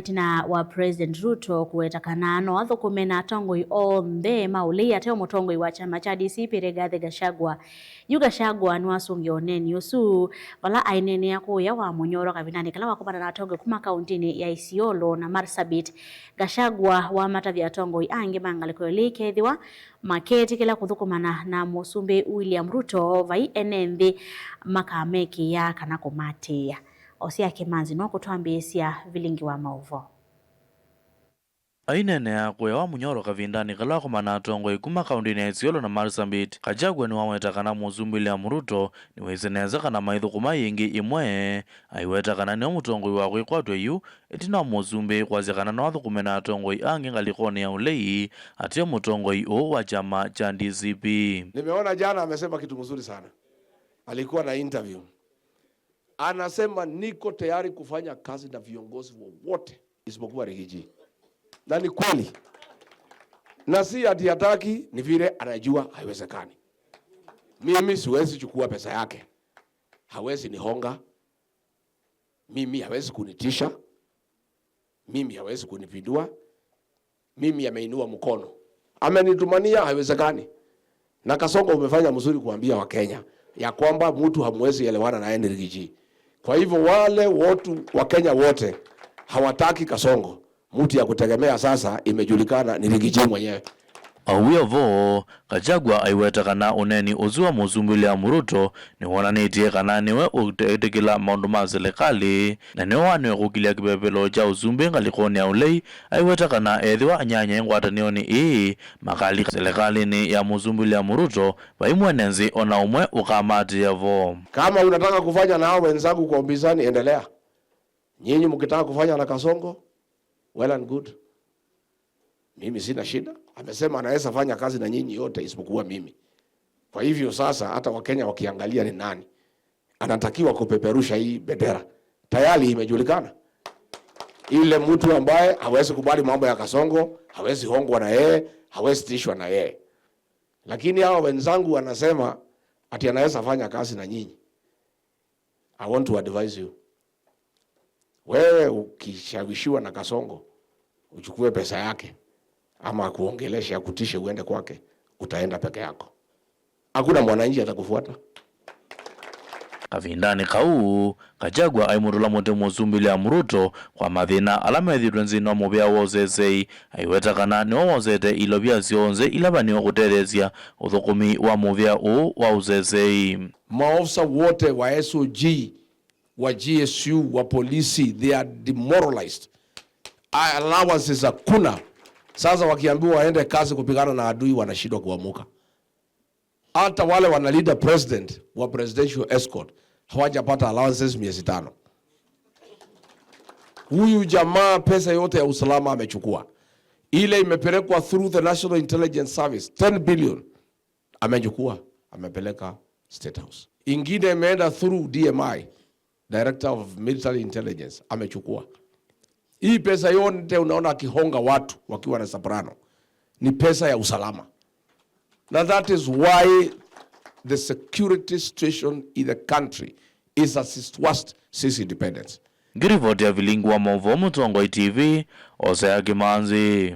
Tina wa President Ruto kuwetakana athukumena atongoi onthe mauli ateo mutongoi wa chama cha DCP Rigathi Gachagua Gachagua niwasungi oneni usu vala ainene yakuya wa munyoro kavinani kala wakupana na atongoi kuma kauntini ya Isiolo na Marsabit. Gachagua wa matathi atongoi angi mangaliko likethiwa maketi kila kuthukumana na musumbi William Ruto vai enenthi makameki ya kana kumatia Osia Kimanzi no kutwambisia vilingi wa mauvo. Ainene yakwe wa munyoro kavindani kala kumana atongoi kuma kauntini ya Isiolo na Marsabit. Gachagua ni wawetakana musumbi William Ruto ni wezeneza kana maithu kuma yingi imwe aiwetakana ni mutongoi wakwe kwatwe yu etina musumbi kwazekana no athukumena atongoi angi ngalikoni ya ulei atio mutongoi o wa chama cha DCP. Nimeona jana amesema kitu mzuri sana. Alikuwa na interview. Anasema niko tayari kufanya kazi na viongozi wote isipokuwa Rigiji. Na ni kweli. Na si ati hataki, ni vile anajua haiwezekani. Mimi siwezi chukua pesa yake. Hawezi nihonga. Mimi hawezi kunitisha. Mimi hawezi kunipindua. Mimi ameinua mkono. Amenitumania haiwezekani. Na Kasongo umefanya mzuri kuambia Wakenya ya kwamba mtu hamwezi elewana na yeye Rigiji. Kwa hivyo wale watu wa Kenya wote hawataki Kasongo. Mtu ya kutegemea sasa imejulikana ni Rigiji mwenyewe. Awiyovo Gachagua aiwetakana uneni uzua musumbi William Ruto ni wonanitie kana niwe utetekela maundu ma serikali na niwe waniwe kukilia kipepelo cha uzumbi ngalikoni ya ulei aiwetakana ethiwa anyanya ngwatanioni ii makali serikali ya musumbi William Ruto vaimwenenzi ona umwe ukamati vo. Kama unataka kufanya na hao wenzangu kwa upinzani endelea. Nyinyi mkitaka kufanya na Kasongo well and good. Mimi sina shida. Amesema anaweza fanya kazi na nyinyi yote isipokuwa mimi. Kwa hivyo sasa hata Wakenya wakiangalia ni nani anatakiwa kupeperusha hii bendera. Tayari imejulikana. Ile mtu ambaye hawezi kubali mambo ya Kasongo, hawezi hongwa na yeye, hawezi tishwa na yeye. Lakini hao wenzangu wanasema ati anaweza fanya kazi na nyinyi. I want to advise you. Wewe ukishawishiwa na Kasongo, uchukue pesa yake ama kuongelesha akutishe uende kwake, utaenda peke yako. Hakuna mwananchi atakufuata. Kavindani kau Gachagua aimurula mote musumbi William Ruto kwa mathina alamethitwe nzino muvia wozezei aiwetakana ni wozete ilobia sionze ilabaniwa kuterezia uthukumi wa muvia u wa uzezei. Maofisa wote wa SOG, wa GSU, wa polisi, they are demoralized. Allowances hakuna. Sasa wakiambiwa waende kazi kupigana na adui wanashindwa kuamuka. Hata wale wanalida president wa presidential escort hawajapata allowances miezi 5. Huyu jamaa pesa yote ya usalama amechukua. Ile imepelekwa through the National Intelligence Service 10 billion amechukua, amepeleka State House. Ingine imeenda through DMI, Director of Military Intelligence, amechukua. Hii pesa yote unaona akihonga watu wakiwa na soprano ni pesa ya usalama. Now that is why the security situation in the country is at its worst since independence. Ngirivoti ya vilingu wa mauvo Mutongoi TV, Osia Kimanzi.